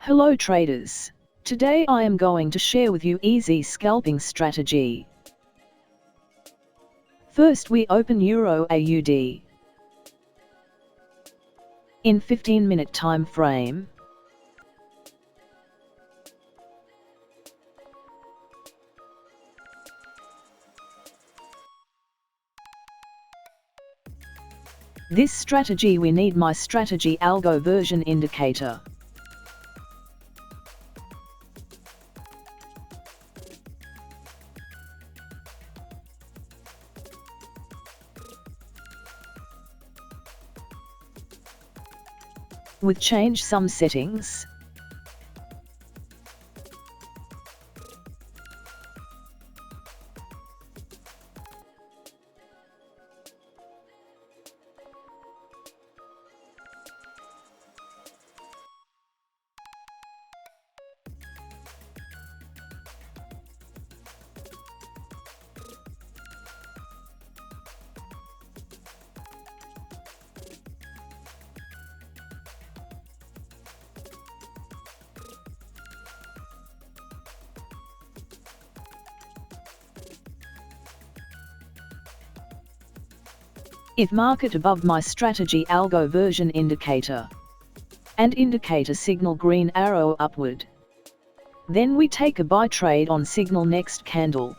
Hello traders. Today I am going to share with you easy scalping strategy. First we open Euro AUD. In 15-minute time frame. This strategy we need my strategy algo version indicator. With change some settings. If market above my strategy algo version indicator and indicator signal green arrow upward, then we take a buy trade on signal next candle.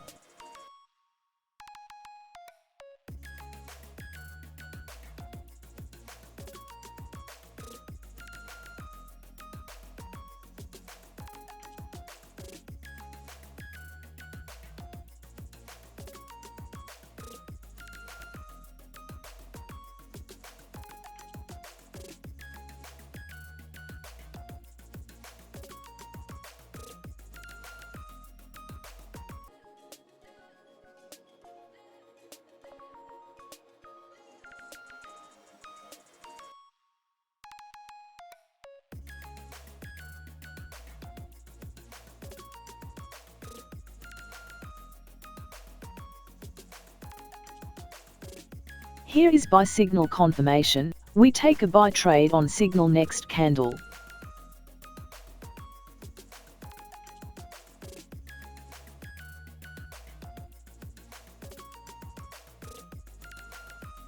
Here is buy signal confirmation. We take a buy trade on signal next candle.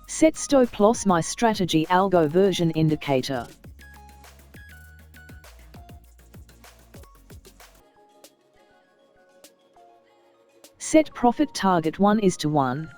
Set stop loss my strategy algo version indicator. Set profit target 1:1.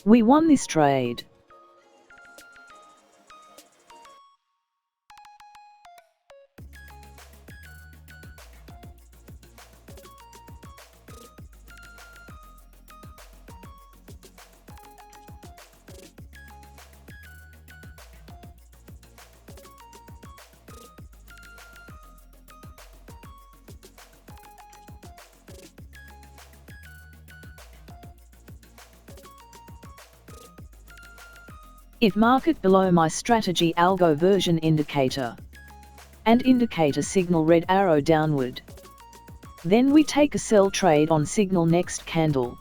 We won this trade. If market below my strategy algo version indicator and indicator signal red arrow downward, then we take a sell trade on signal next candle.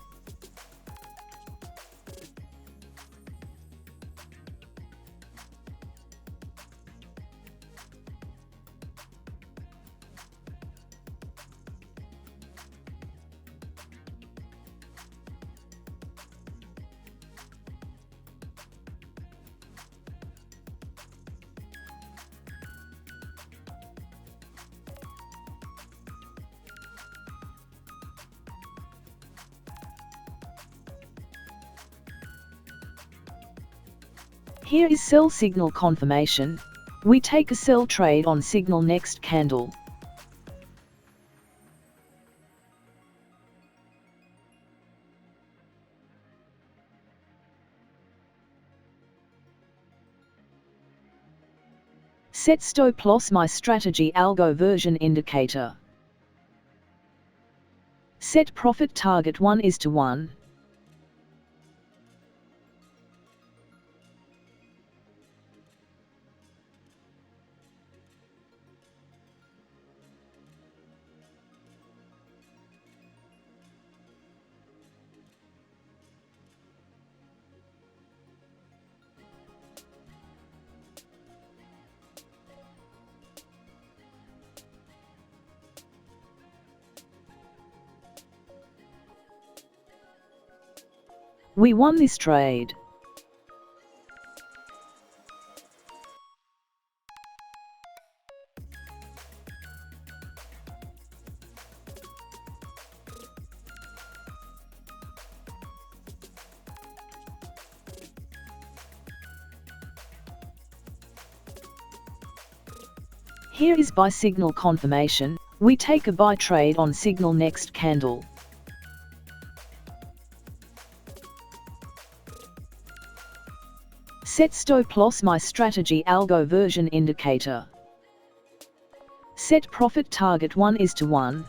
Here is sell signal confirmation. We take a sell trade on signal next candle. Set stop loss my strategy algo version indicator. Set profit target 1:1. We won this trade. Here is buy signal confirmation. We take a buy trade on signal next candle. Set stop loss my strategy algo version indicator. Set profit target 1:1.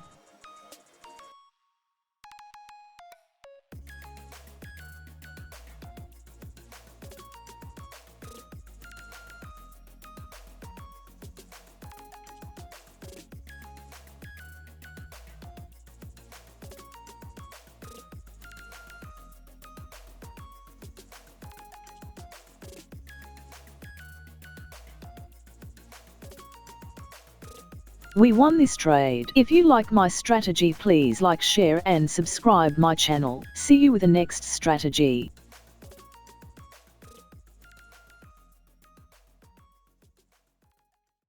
We won this trade. If you like my strategy, please like, share and subscribe my channel. See you with the next strategy.